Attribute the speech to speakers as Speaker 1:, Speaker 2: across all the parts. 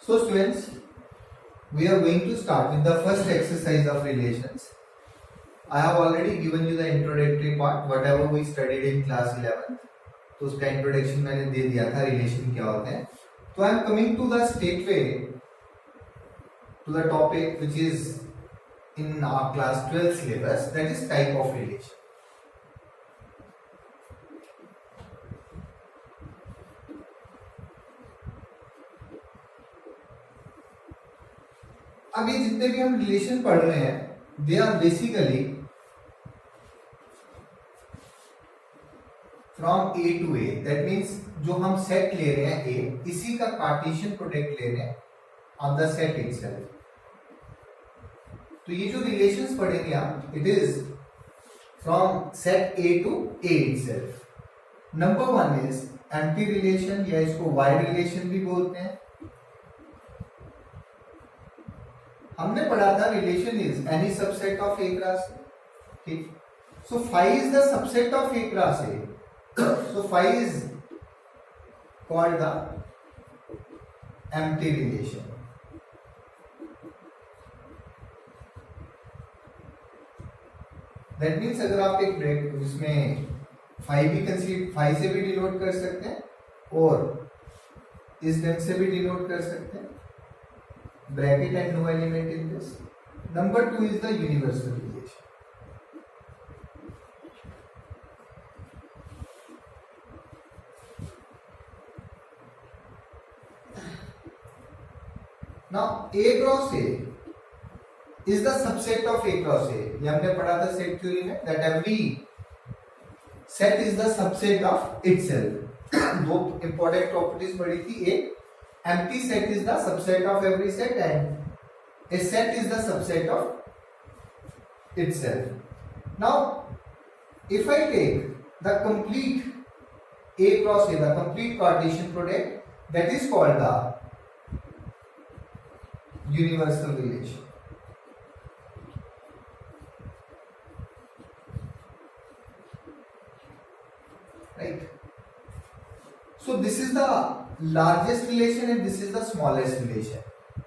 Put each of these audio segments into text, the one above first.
Speaker 1: So students, we are going to start with the first exercise of relations. I have already given you the introductory part, whatever we studied in class 11. तो उसका introduction मैंने दे दिया था, relation क्या होते हैं. तो I am coming to the straightaway to the topic which is in our class 12 syllabus, that is type of relation. अब ये जितने भी हम रिलेशन पढ़ रहे हैं, they are basically from A to A. That means जो हम सेट ले रहे हैं ए, इसी का कार्टेशियन प्रोडक्ट ले रहे हैं ऑन द सेट इटसेल्फ. तो ये जो रिलेशंस पढ़ेंगे आप, it is from set a to a itself. Number one is empty relation, या इसको वाइड रिलेशन भी बोलते हैं. हमने पढ़ा था relation is any subset of A cross A. ठीक. So phi is the subset of A cross A. So phi is called the empty relation. That means अगर आप एक ब्रेक इसमें phi भी कंसीडर, phi से भी डिनोट कर सकते हैं और इस ढंग से भी डिनोट कर सकते हैं. Bracket and no element in this. Number two is the universal relation. Now A cross A is the subset of A cross A. ये हमने पढ़ा था सेट थ्योरी में, that every set is the subset of itself. दो important properties पढ़ी थी. एक, empty set is the subset of every set and a set is the subset of itself. Now if I take the complete A cross A, the complete Cartesian product, that is called the universal relation. Right. So this is the largest relation and this is the smallest relation.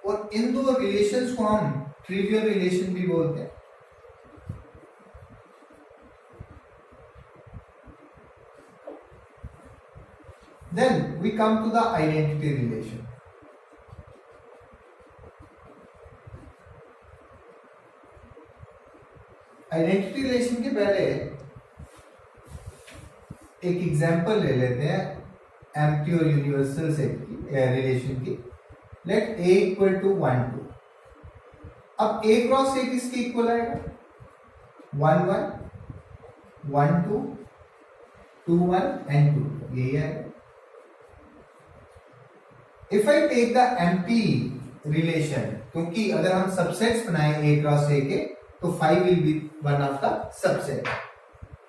Speaker 1: और इन दो relations को हम trivial relation भी बोलते हैं. Then we come to the identity relation. Identity relation के पहले एक एग्जांपल ले लेते हैं एम्प्टी और यूनिवर्सल सेट की रिलेशन की. Let a equal to 1 2. अब ए क्रॉस ए किसके इक्वल आएगा? 1 1 1 2 2 1 एंड 2, यही आएगा. If I take the empty relation, क्योंकि अगर हम सबसेट्स बनाए ए क्रॉस ए के, तो phi will be one of the subset.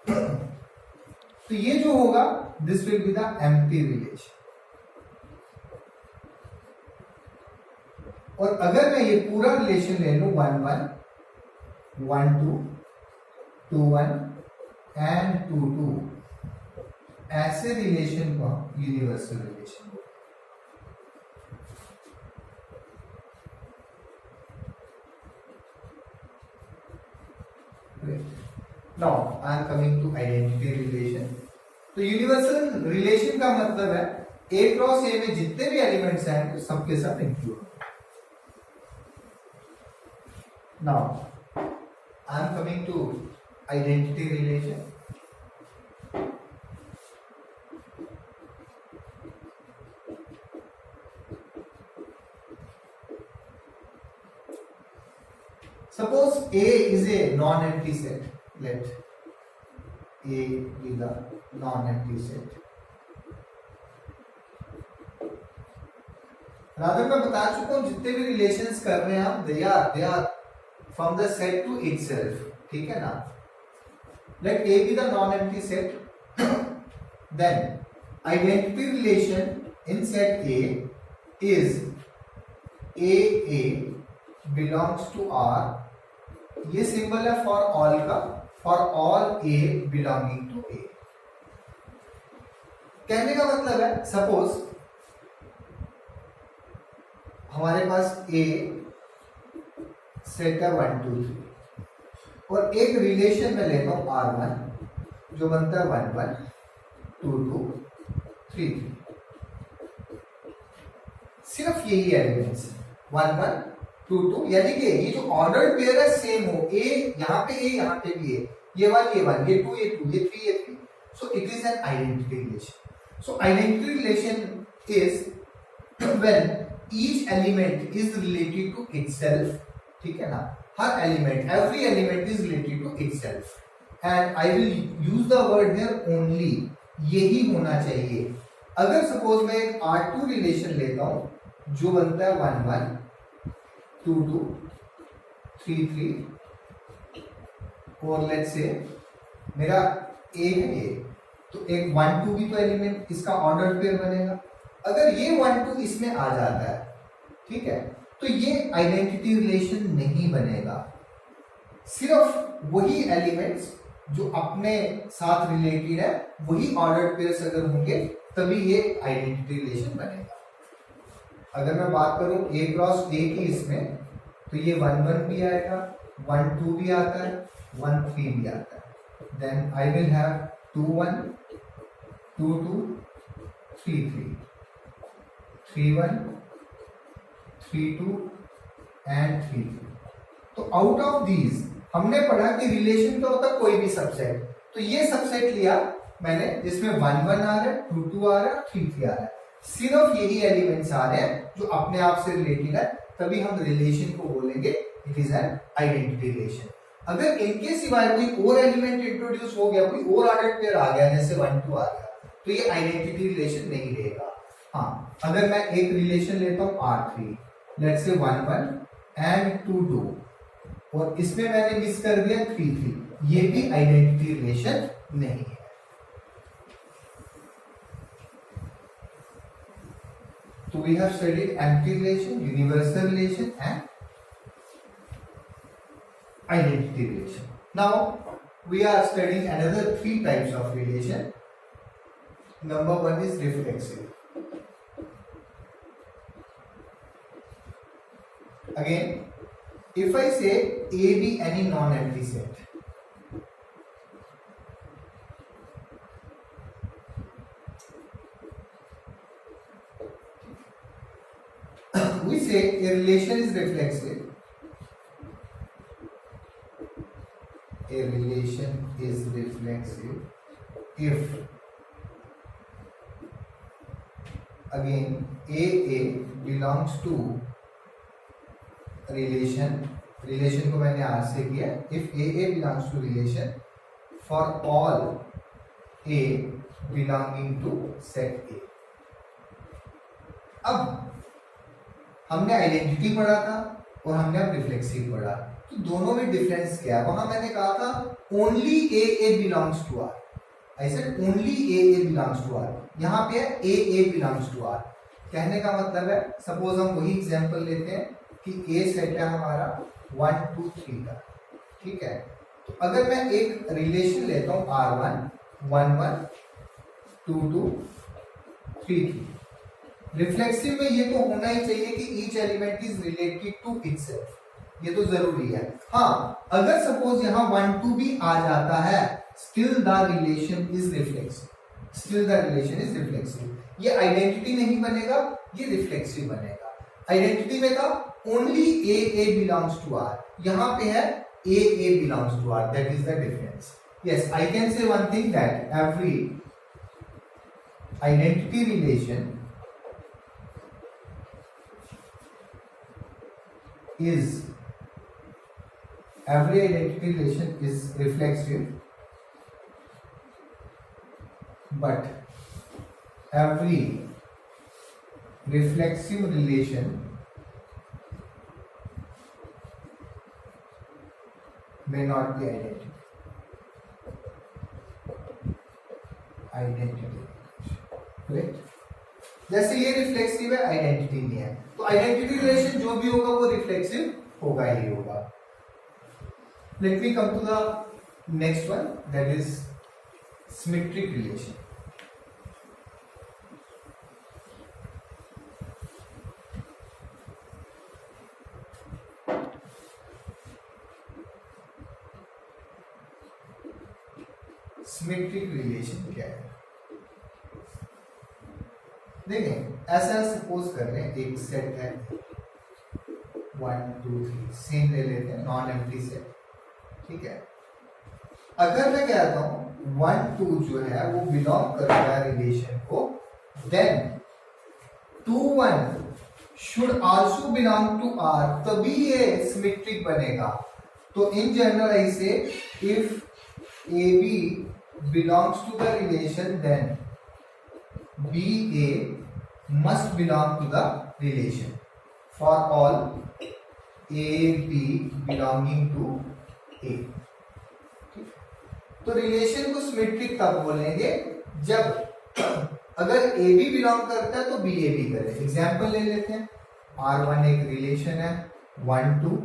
Speaker 1: तो ये जो होगा, this will be the empty relation. और अगर मैं ये पूरा रिलेशन ले लूं 1 1 1 2 2 1 एंड 2 2, ऐसे रिलेशन को हम यूनिवर्सल रिलेशन बोलते हैं. Now I am coming to identity relation. तो यूनिवर्सल रिलेशन का मतलब है A क्रॉस A में जितने भी एलिमेंट्स हैं सबके सब include. Now I am coming to identity relation. Suppose A is a non-empty set. Let A be the non-empty set. Rather मैं बता चुका हूं जितने भी रिलेशंस कर रहे हैं हम, they are from the set to itself. ठीक है ना? Let A be the non-empty set. Then identity relation in set A is A belongs to R. ये सिंबल है फॉर ऑल का, for all a belonging to A. कहने का मतलब है, सपोज हमारे पास ए सेट है 1 2 3 और एक रिलेशन में लेता हूं R1 जो बनता है 1 1 2 2 3 3। सिर्फ यही एलिमेंट्स 1 1 2 2, यानी कि ये जो ऑर्डर्ड पेयर है सेम हो, ए यहाँ पे भी है, ये 1 ये 1 ये 2 ये 2 ये 3 ये 3, so it is an identity relation. So identity relation is when each element is related to itself, ठीक है ना, हर element every element is related to itself and I will use the word here only, यही होना चाहिए। अगर suppose मैं एक R2 relation लेता हूं जो बनता है 1 1 2 2 3 3 और लेट्स से मेरा A है ये, तो एक 1 2 भी तो एलिमेंट इसका ऑर्डर पेयर बनेगा। अगर ये 1 2 इसमें आ जाता है, ठीक है, तो ये आइडेंटिटी रिलेशन नहीं बनेगा। सिर्फ वही एलिमेंट्स जो अपने साथ रिलेटेड है वही ऑर्डर पेयर्स अगर होंगे तभी ये आइडेंटिटी रिलेशन बनेगा। अगर मैं बात करूं A क्रॉस A की इसमें, तो ये 1 1 भी आएगा, 1 2 भी आता है, 1 3 भी आता है। Then I will have 2 1 2 2 3 3 3 1 3 2 and 3 3। तो आउट ऑफ दीज हमने पढ़ा कि रिलेशन क्या होता है, कोई भी सबसेट। तो ये सबसेट लिया मैंने जिसमें 1 1 आ रहा है, 2 2 आ रहा है, 3 3 आ रहा है। सिर्फ यही एलिमेंट्स आ रहे हैं जो अपने आप से रिलेटेड है, तभी हम रिलेशन को बोलेंगे it is an identity relation. अगर इनके सिवाय कोई और एलिमेंट इंट्रोड्यूस हो गया, कोई और ऑर्डर पेयर आ गया, जैसे 1 2 आ गया, तो ये आइडेंटिटी रिलेशन नहीं रहेगा। हाँ, अगर मैं एक रिलेशन लेता हूं R3, लेट्स से 1 1 एंड 2 2 और इसमें मैंने मिस कर दिया 3 3, ये भी आइडेंटिटी रिलेशन नहीं है। So we have studied empty relation, universal relation and identity relation. Now we are studying another 3 types of relation. Number 1 is reflexive. Again, if I say A be any non-empty set, we say a relation is reflexive. A relation is reflexive if again A belongs to relation को मैंने R से किया, if A belongs to relation for all A belonging to set A। अब हमने identity पढ़ा था और हमने अब रिफ्लेक्सिव पढ़ा, तो दोनों में डिफरेंस क्या है? वहां मैंने कहा था only a belongs to R, I said only a belongs to R. यहाँ पे है ए बिलोंग्स टू आर। कहने का मतलब है, सपोज हम वही एग्जांपल लेते हैं कि ए सेट है हमारा 1 2 3 का, ठीक है। तो अगर मैं एक रिलेशन लेता हूं R1 1 1 2 2 3 3, रिफ्लेक्सिव में ये तो होना ही चाहिए कि each element is related to itself, ये तो जरूरी है। हाँ, अगर सपोज यहाँ 1 2 भी आ जाता है, still the relation is reflexive, still the relation is reflexive. ये आइडेंटिटी नहीं बनेगा, ये रिफ्लेक्सिव बनेगा। आइडेंटिटी में था only a belongs to R, यहाँ पे है a belongs to R, that is the difference. Yes, I can say one thing that every identity relation is every identity relation is reflexive, but every reflexive relation may not be identity, correct? जैसे ये reflexive है, identity नहीं है, तो identity relation जो भी होगा वो रिफ्लेक्सिव होगा ही होगा। Let me come to the next one, that is symmetric relation. Symmetric relation क्या है। देखें ऐसा सपोज कर रहे हैं एक सेट है 1 2 3 सेम ले लेते हैं नॉन एम्प्टी सेट, ठीक है। अगर मैं कहता हूं 1 2 जो है वो बिलोंग करता है रिलेशन को, then 2 1 should also belong to R, तभी ये सिमेट्रिक बनेगा। तो इन जनरल आई से if AB belongs to the relation, then BA must belong to the relation for all AB belonging to A। तो relation को symmetric तब बोलेंगे जब अगर AB बिलोंग करता है तो BA भी करे। एग्जाम्पल ले लेते हैं, R1 एक रिलेशन है 1 2,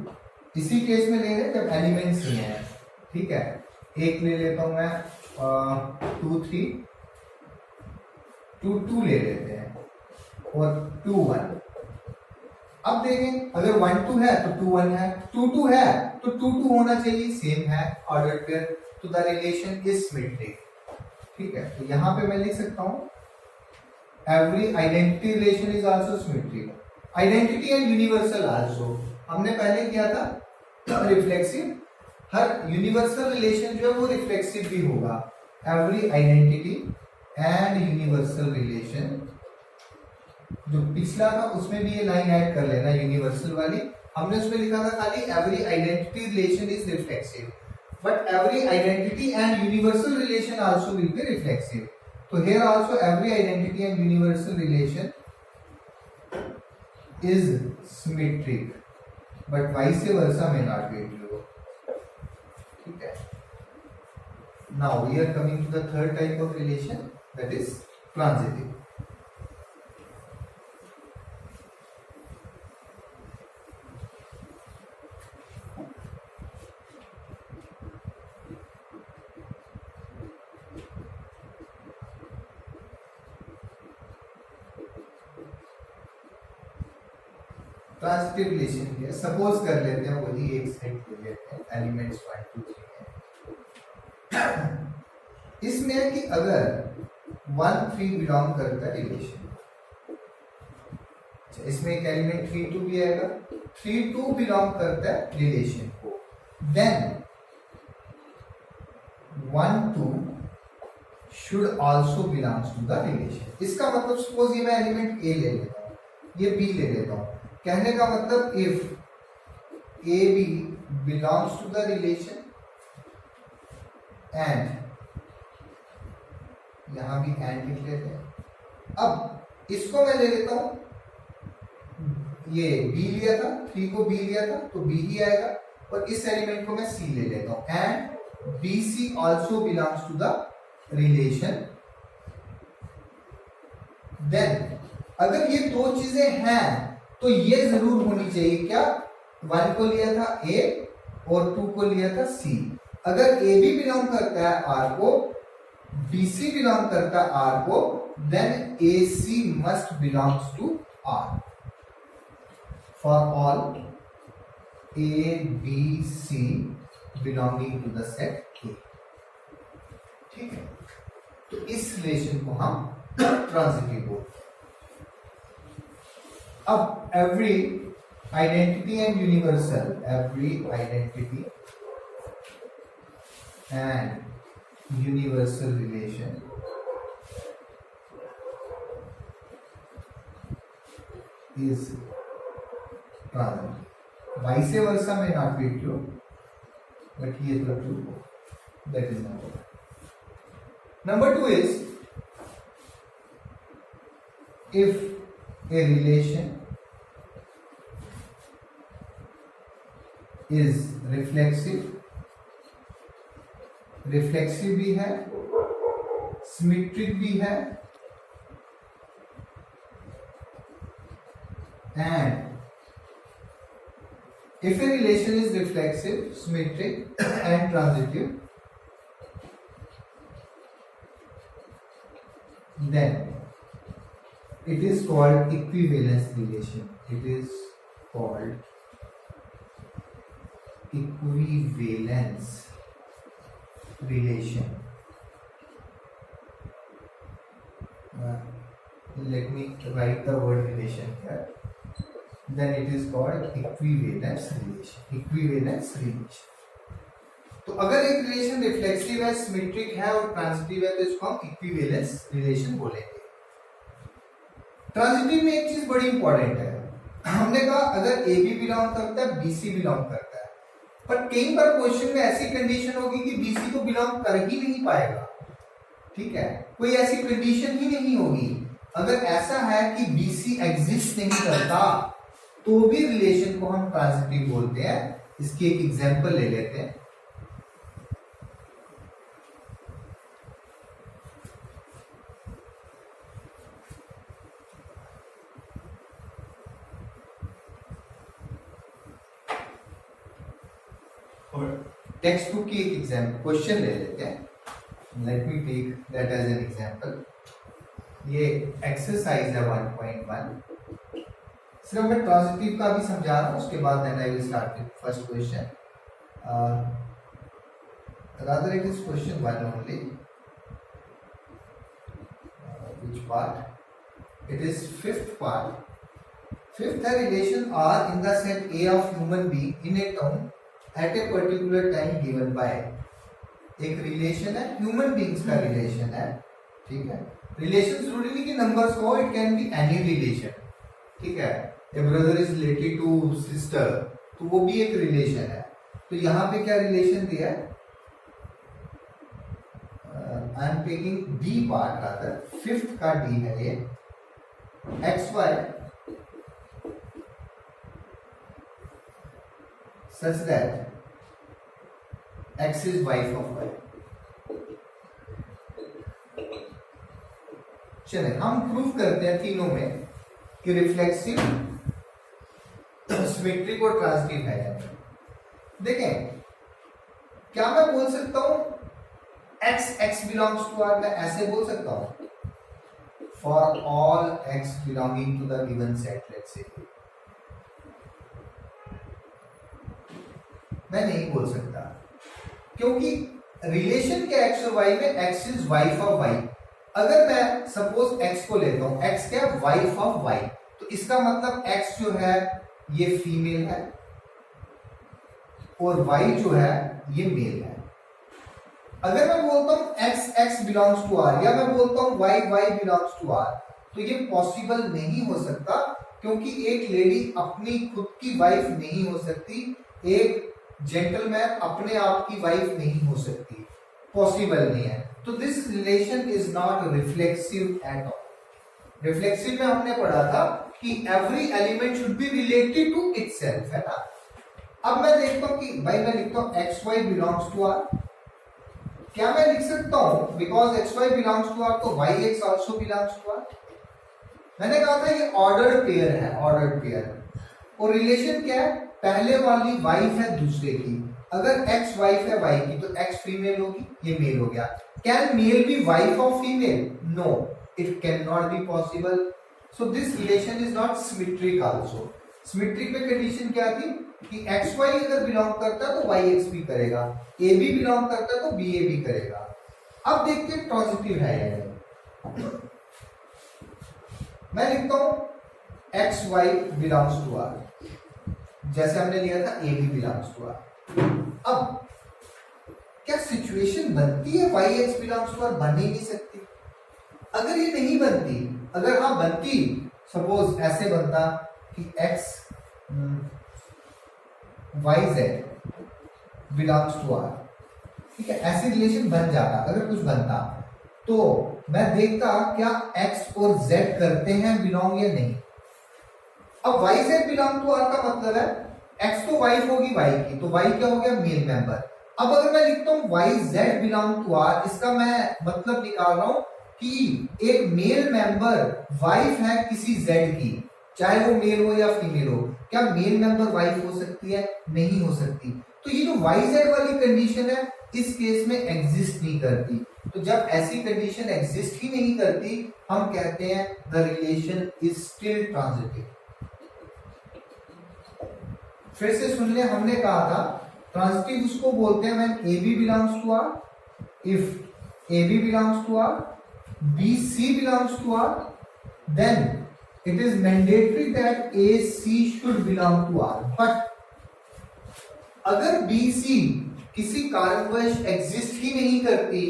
Speaker 1: इसी केस में ले रहे हैं जब एलिमेंट्स ही हैं, ठीक है। एक ले लेता हूं मैं 2 3 2 2 ले लेते हैं और 2 1। अब देखें अगर 1 2 है तो 2 1 है, 2 2 है तो 2 2 होना चाहिए, सेम है ऑर्डर पेयर, तो द रिलेशन इज सिमेट्रिक, ठीक है। तो यहां पे मैं लिख सकता हूं every identity relation is also symmetric. Identity and universal also हमने पहले किया था रिफ्लेक्सिव, हर यूनिवर्सल रिलेशन जो है वो रिफ्लेक्सिव भी होगा। Every identity and universal relation, जो पिछला था उसमें भी ये लाइन ऐड कर लेना यूनिवर्सल वाली, हमने उसमें लिखा था खाली every identity relation is reflexive, but every identity and universal relation also will be reflexive. तो here also every identity and universal relation is symmetric, but vice versa may not be true, ठीक है। Now we are coming to the third type of relation, that is transitive। Transitive relation क्या है, suppose कर लेते हैं वही एक set ले लेते हैं एलिमेंट्स 1 2 3 है। इसमें है कि अगर 1 3 बिलोंग करता है रिलेशन, इसमें एक एलिमेंट 3 2 भी आएगा, 3 2 बिलोंग करता है रिलेशन को, then 1 2 should also belongs to the relation. इसका मतलब सपोज ये मैं एलिमेंट ए ले लेता हूं, ये बी ले लेता हूं, कहने का मतलब if a b belongs to the relation and, यहां भी एंड लिख लेते हैं। अब इसको मैं ले लेता हूं, ये बी लिया था, 3 को बी लिया था तो बी ही आएगा, और इस एलिमेंट को मैं सी ले लेता हूं and b c also belongs to the relation. Then अगर ये दो चीजें हैं तो ये जरूर होनी चाहिए, क्या 1 को लिया था ए और 2 को लिया था सी। अगर ए बी बिलोंग करता है आर को, बी सी बिलोंग करता है आर को, then a c must belongs to R for all a b c belonging to the set A, ठीक है। तो इस रिलेशन को हम ट्रांजिटिव बोलते हैं। अब every identity and universal, every identity and universal relation is transitive. Vice versa may not be true, but he is the true, that is number one. Number two is if a relation is reflexive, reflexive भी है, symmetric भी है, and if a relation is reflexive, symmetric and transitive, then it is called equivalence relation. It is called equivalence relation. let me write the word relation here, then it is called equivalence relation. Equivalence relation. तो अगर एक relation reflexive है, symmetric है और transitive है तो इसको हम इक्विवेलेंस रिलेशन बोलेंगे। ट्रांजिटिव में एक चीज बड़ी इंपॉर्टेंट है, हमने कहा अगर ए बी बिलोंग करता है, बी सी बिलोंग करता है, पर कई बार क्वेश्चन में ऐसी कंडीशन होगी कि बी सी को बिलोंग कर ही नहीं पाएगा। ठीक है, कोई ऐसी कंडीशन ही नहीं होगी। अगर ऐसा है कि बी सी एग्जिस्ट नहीं करता तो भी रिलेशन को हम ट्रांजिटिव बोलते हैं। इसकी एक एग्जांपल ले लेते हैं। टेक्स्ट बुक की एक एग्जाम्पल क्वेश्चन ले लेते हैं। Let me take that as an example. ये एक्सरसाइज है 1.1। सिर्फ मैं ट्रांजिटिव का भी समझा रहा हूँ, उसके बाद then I will start with first question. Rather it is question 1 only. Which part? It is fifth part. Fifth है relation R in the set A of human being in a town at a particular time given by. एक relation है, human beings का relation है। ठीक है, relation जरूरी नहीं कि नंबर्स को, it can be any relation. ठीक है, a brother is related to sister, तो वो भी एक रिलेशन है। तो यहां पे क्या रिलेशन दिया है? I am taking d part, rather fifth का डी है ये। X y such that x is wife of y। चले हम प्रूव करते हैं तीनों में कि रिफ्लेक्सिव, सिमेट्रिक और ट्रांजिटिव है। देखें, क्या मैं बोल सकता हूं x बिलोंग्स टू r? मैं ऐसे बोल सकता हूं, for all x belonging to the given set, let's say. मैं नहीं बोल सकता, क्योंकि रिलेशन के एक्स और वाई में x is wife of y. अगर मैं सपोज एक्स को लेता हूं, एक्स क्या? वाइफ ऑफ वाई, तो इसका मतलब एक्स जो है ये फीमेल है और वाई जो है ये मेल है। अगर मैं बोलता हूं एक्स बिलोंग्स टू आर, या मैं बोलता हूं वाई बिलोंग्स टू आर, तो ये पॉसिबल नहीं हो सकता, क्योंकि एक लेडी अपनी खुद की वाइफ नहीं हो सकती, एक जेंटलमैन अपने आप की वाइफ नहीं हो सकती, पॉसिबल नहीं है। तो this relation is not reflexive at all. Reflexive में हमने पढ़ा था कि every element should be related to itself, है ना। अब मैं देखता हूं कि भाई मैं लिखता हूं x y belongs to R. क्या मैं लिख सकता हूं because x y belongs to R तो y x also belongs to R? मैंने कहा था ये ऑर्डर्ड पेयर है, ऑर्डर्ड पेयर। और रिलेशन क्या है? पहले वाली वाइफ है दूसरे की। अगर एक्स वाइफ है वाई की तो एक्स फीमेल होगी, ये मेल हो गया। Can male be wife of female? No, it can not be possible. So this relation is not symmetric also. Symmetric में कंडीशन क्या थी कि एक्स वाई अगर बिलोंग करता है तो वाई एक्स भी करेगा, ए बी बिलोंग करता है तो बी ए भी करेगा। अब देखते हैं ट्रांजिटिव है या नहीं। मैं लिखता हूं x y belongs to R, जैसे हमने लिया था a b belongs to R. अब क्या सिचुएशन बनती है y x belongs to R? बन ही नहीं सकती। अगर ये नहीं बनती, अगर हाँ बनती, सपोज ऐसे बनता कि x y z belongs to R, ठीक है, ऐसे रिलेशन बन जाता। अगर कुछ बनता तो मैं देखता क्या एक्स और जेड करते हैं बिलोंग या नहीं। अब y z belong to R का मतलब है एक्स तो वाइफ होगी वाई की, तो वाई क्या हो गया? Male member. अब अगर मैं लिखता हूं y z belong to R, इसका मैं मतलब निकाल रहा हूं कि एक मेल मेंबर वाइफ है किसी जेड की, चाहे वो मेल हो या फीमेल हो। क्या मेल मेंबर वाइफ हो सकती है? नहीं हो सकती। तो ये जो वाई जेड वाली कंडीशन है इस केस में एग्जिस्ट नहीं करती। तो जब ऐसी कंडीशन एग्जिस्ट ही नहीं करती, हम कहते हैं the relation is still transitive. फिर से सुन ले, हमने कहा था ट्रांजिटिव उसको बोलते हैं when a b belongs to R, if a b belongs to R, b c belongs to R then it is mandatory that AC should belong to R. But अगर BC किसी कारणवश एग्जिस्ट ही नहीं करती,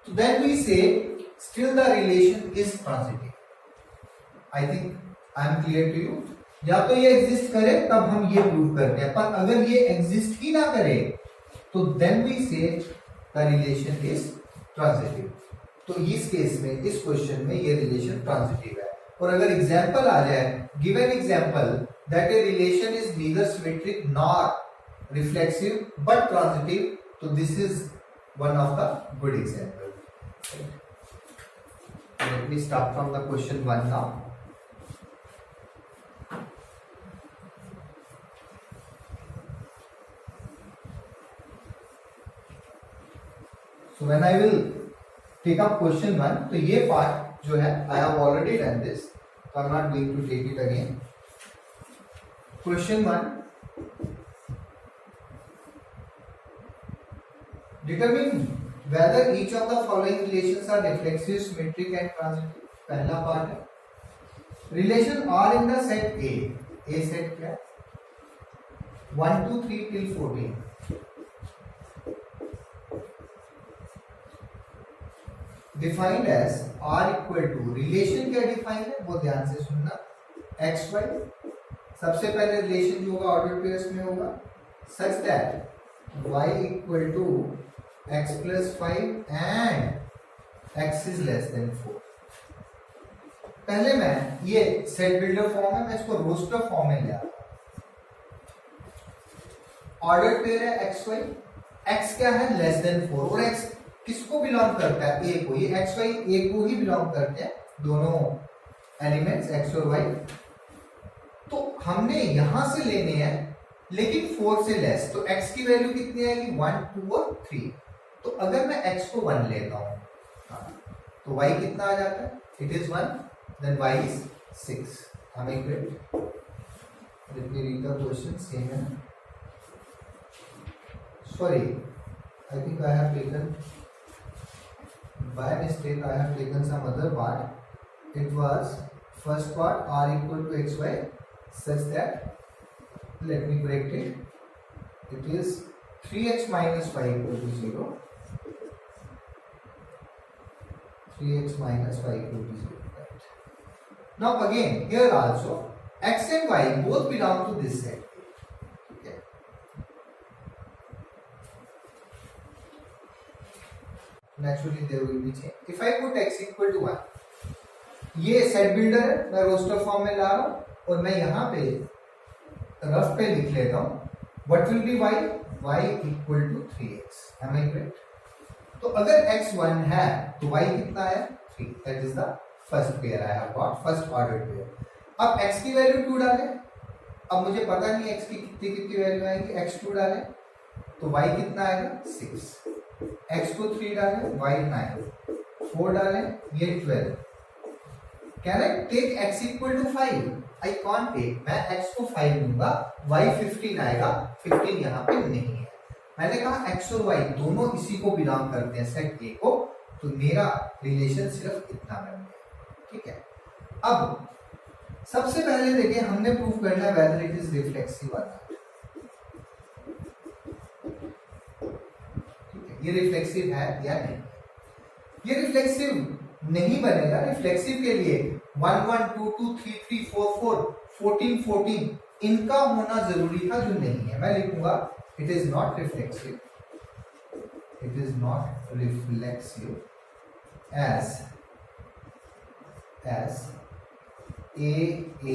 Speaker 1: तो then we say still the relation is transitive. I think I am clear to you. या तो ये exist करे तब हम ये प्रूव करते हैं, पर अगर ये एग्जिस्ट ही ना करे तो then we say the relation is transitive. तो इस केस में, इस क्वेश्चन में ये रिलेशन ट्रांजिटिव है. और अगर एग्जाम्पल आ जाए, give an example that a relation is neither symmetric nor reflexive but transitive, तो this is one of the good example. Let me start from the question 1 now. So when I will take up question 1, तो ये part जो है I have already done this, so I'm not going to take it again. Question 1, determine whether each of the following relations are reflexive, symmetric and transitive. पहला part है. Relation R in the set A. A set क्या है? 1 2 3 till 14. Defined as R equal to, relation क्या defined है वो ध्यान से सुनना, एक्स वाई. सबसे पहले रिलेशन जो होगा ऑर्डर पेयर्स में होगा, such that y equal to x plus 5 and x is less than 4. पहले मैं ये सेट बिल्डर फॉर्म है, मैं इसको रोस्टर फॉर्म में ले आता हूं. ऑर्डर पेयर है एक्स वाई, एक्स क्या है लेस देन 4, और एक्स किसको बिलोंग करता है? ए को. ये एक्स वाई ए को ही बिलोंग करते हैं, दोनों एलिमेंट्स एक्स और वाई. तो हमने यहां से लेने हैं लेकिन 4 से लेस, तो एक्स की वैल्यू कितनी आएगी? 1 2 और 3. तो अगर मैं एक्स को 1 लेता हूं तो वाई कितना आ जाता है? It is 1, then y is 6. हमें great. Let me read the question. Same है, sorry I think I have taken by mistake, I have taken some other part. It was first part r equal to xy such that, let me correct it, it is 3x minus y equal to 0. 3x minus y equal to 0. Right. Now again here also x and y both belong to this set. Naturally there will be change. If I put x equal to 1, ये set builder है, मैं roster form में ला रहा हूं और मैं यहाँ पे रफ पे लिख लेता हूं what will be y, y equal to 3x. Am I correct? तो अगर x 1 है तो y कितना है? 3. That is the first pair I have got, first ordered pair. अब x की वैल्यू 2 डालें. अब मुझे पता नहीं x की कितनी कितनी वैल्यू आएगी. x 2 डालें तो y कितना आएगा? 6. x को 3 डालें, y 9. 4 डालें, ये 12. Can I take x equal to 5? I can't take. मैं x को 5 लूंगा, y 15 आएगा. 15 यहाँ पे नहीं है. मैंने कहा x और y दोनों इसी को बिलोंग करते हैं, सेट A को, तो मेरा रिलेशन सिर्फ इतना बन गया. ठीक है. अब सबसे पहले देखिए, हमने प्रूव करना है whether it is reflexive or not. ये रिफ्लेक्सिव है या नहीं? ये रिफ्लेक्सिव नहीं बनेगा. रिफ्लेक्सिव के लिए 1 1 2 2 3 3 4 4 14 14 इनका होना जरूरी था, जो नहीं है. मैं लिखूंगा it is not reflexive, it is not reflexive as A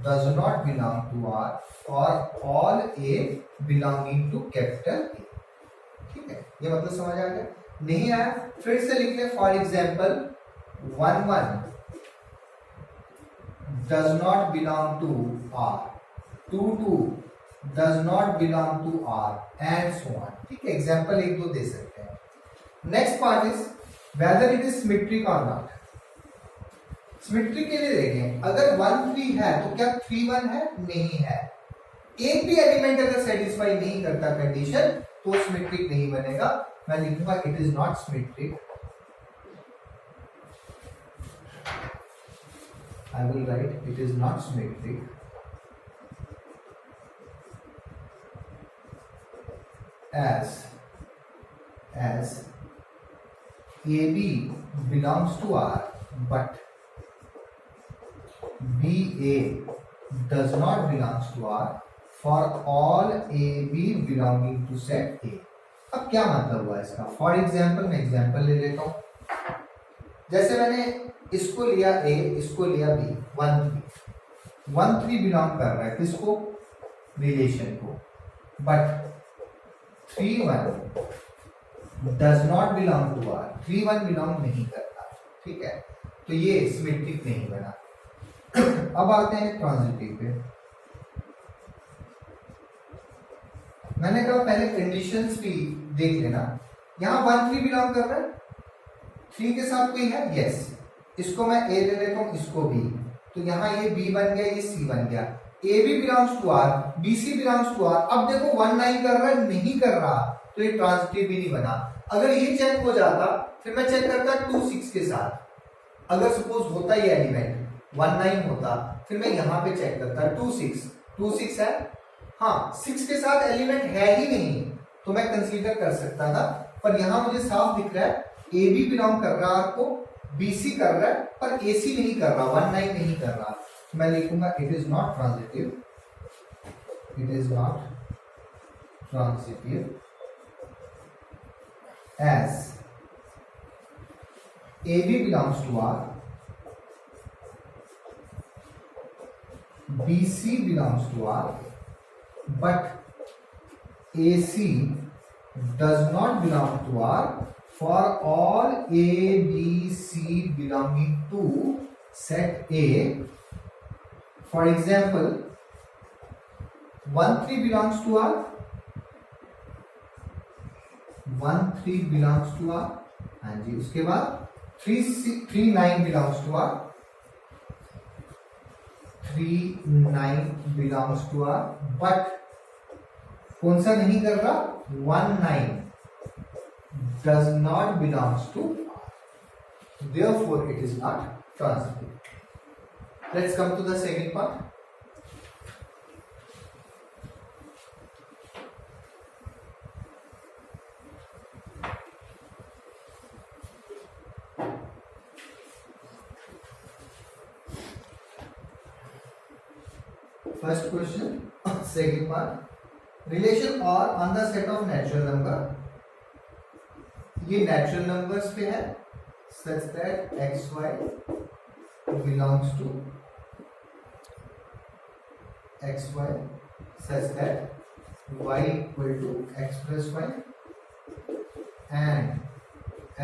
Speaker 1: does not belong to R or all A belonging to capital A. ठीक है, ये मतलब समझ आ गया? नहीं आया फिर से लिख ले. For example 1 1 does not belong to R, 2 2 does not belong to R and so on. ठीक है, एग्जाम्पल 1 2 दे सकते हैं. Next part is whether it is symmetric or not. Symmetric के लिए देखें, अगर 1 3 है तो क्या 3 1 है? नहीं है. एक भी एलिमेंट अगर सेटिस्फाई नहीं करता कंडीशन तो सिमेट्रिक नहीं बनेगा. मैं लिखूंगा it is not symmetric. I will write it is not symmetric as AB belongs to R but BA does not belongs to R for all AB belonging to set A। अब क्या मतलब हुआ इसका? For example मैं example ले लेता हूं। जैसे मैंने इसको लिया A, इसको लिया B, 1 3 बिलोंग कर रहा है किसको? रिलेशन को। But 3 1 does not belong to R, 3 1 belong नहीं करता। ठीक है, तो ये सिमेट्रिक नहीं बना। अब आते हैं ट्रांजिटिव पे। मैंने कहा पहले कंडीशंस भी देख लेना। यहां 1 3 बिलोंग कर रहा है, 3 के साथ कोई है? यस। इसको मैं ए ले लेता हूं, इसको बी, तो यहां ये बी बन गया, ये सी बन गया। A b belongs to R, b c belongs to R. अब देखो 1 9 कर रहा है, नहीं कर रहा, तो ये ट्रांजिटिव भी नहीं बना। अगर ये चेक हो जाता फिर मैं चेक करता 2 6 के साथ। अगर सपोज होता ये एलिमेंट 1 9 होता, फिर मैं यहां पे चेक करता 2 6 है, हाँ 6 के साथ एलिमेंट है ही नहीं, तो मैं कंसीडर कर सकता था। पर यहां मुझे साफ दिख रहा है ए बी बिलोंग कर रहा है आपको, बी सी कर रहा है, पर ए सी नहीं कर रहा, 1 9 नहीं कर रहा। तो मैं लिखूंगा it is not transitive, it is not transitive as AB belongs to R, BC belongs to R, but AC does not belong to R for all A, B, C belonging to set A. For example, 1 3 belongs to R, 1 3 belongs to R, हाँ जी। उसके बाद 3 9 belongs to R, 3 9 belongs to R, but कौन सा नहीं कर रहा? 1 9 does not belongs to R, therefore it is not transitive। Let's come to the second part। First question, second part, relation or on the set of natural number। ये natural numbers पे है, such that x y belongs to x y, such that y equal to x plus y and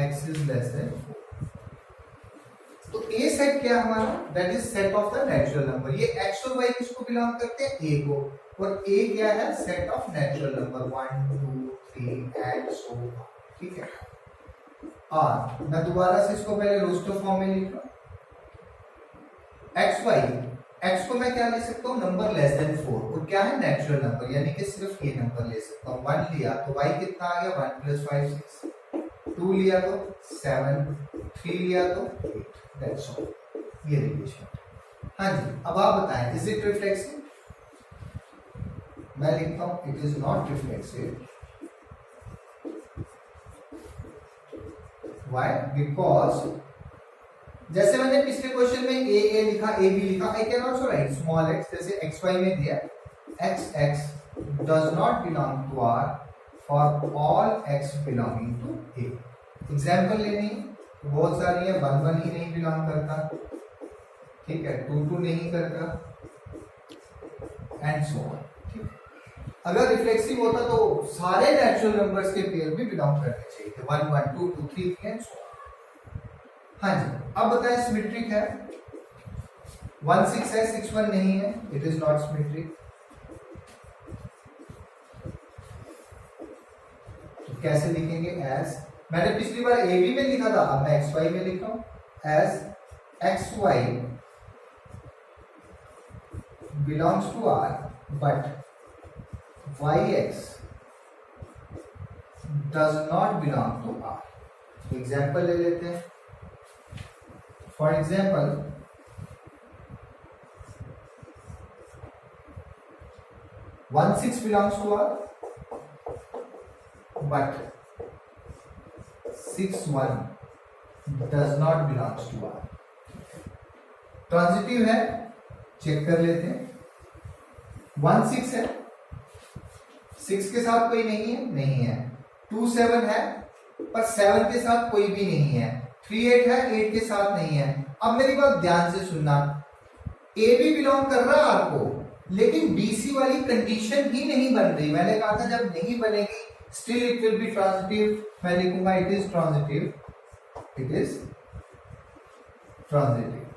Speaker 1: x is less than 4। तो ए set क्या हमारा? That is set of the natural number. ये x और Y किसको belong करते हैं? ए को। और ए क्या है? Set of natural number 1 2 3 and so on. ठीक है, और मैं दोबारा से इसको पहले रोस्टर फॉर्म में लिख रहा हूं। एक्स वाई, एक्स को मैं क्या ले सकता हूं? नंबर लेस देन 4, और क्या है? नेचुरल नंबर, यानी कि सिर्फ ये नंबर ले सकता हूं। 1 लिया तो वाई कितना आ गया? 1 + 5 6, 2 लिया तो 7, 3 लिया तो 8। That's all। ये रिलेशन। हाँ जी, अब आप बताएं इज इट रिफ्लेक्सिव? मैं लिखता हूं it is not reflexive. Why? Because जैसे मैंने पिछले क्वेश्चन में ए लिखा, ए बी लिखा, I can also write small x, जैसे एक्स वाई में दिया x does not belong to R for all x belonging to A। Example लेनी बहुत सारी है। 1 1 ही नहीं बिलोंग करता, ठीक है, 2 2 नहीं करता, एंड सो ऑन। ठीक, अगर रिफ्लेक्सिव होता तो सारे नेचुरल नंबर्स के पेयर भी बिलोंग करने चाहिए, 1 1 2 2 3 एंड सो ऑन। हाँ जी, अब बताएं सिमेट्रिक है? 1 6 है, 6 1 नहीं है, इट इज नॉट सिमेट्रिक। तो कैसे लिखेंगे? एज, मैंने पिछली बार ए बी में लिखा था, अब मैं एक्स वाई में लिख रहा हूं। As x y belongs to R but y x does not belong to R. Example ले लेते हैं। For example 1/6 belongs to R, but 6/1 does not belongs to R. Transitive है, चेक कर लेते हैं। 1/6 है, 6 के साथ कोई नहीं है। 2/7 है, पर 7 के साथ कोई भी नहीं है। 3/8 है, 8 के साथ नहीं है। अब मेरी बात ध्यान से सुनना, ए भी बिलोंग कर रहा है आर को, लेकिन बीसी वाली कंडीशन ही नहीं बन रही। मैंने कहा था जब नहीं बनेगी still it will be transitive. मैं लिखूंगा it is transitive, it is transitive.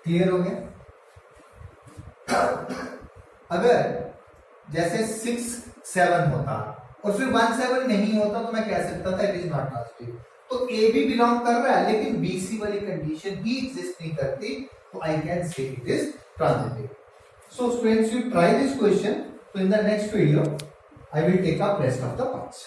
Speaker 1: Clear हो गया? अगर जैसे 6/7 होता और फिर 1/7 नहीं होता तो मैं कह सकता था इट इज नॉट ट्रांजिटिव। तो ए भी बिलोंग कर रहा है, लेकिन बीसी वाली कंडीशन ही एग्जिस्ट नहीं करती, तो आई कैन से it is transitive. So students, you try this question. So in the next video, I will take up rest of the parts.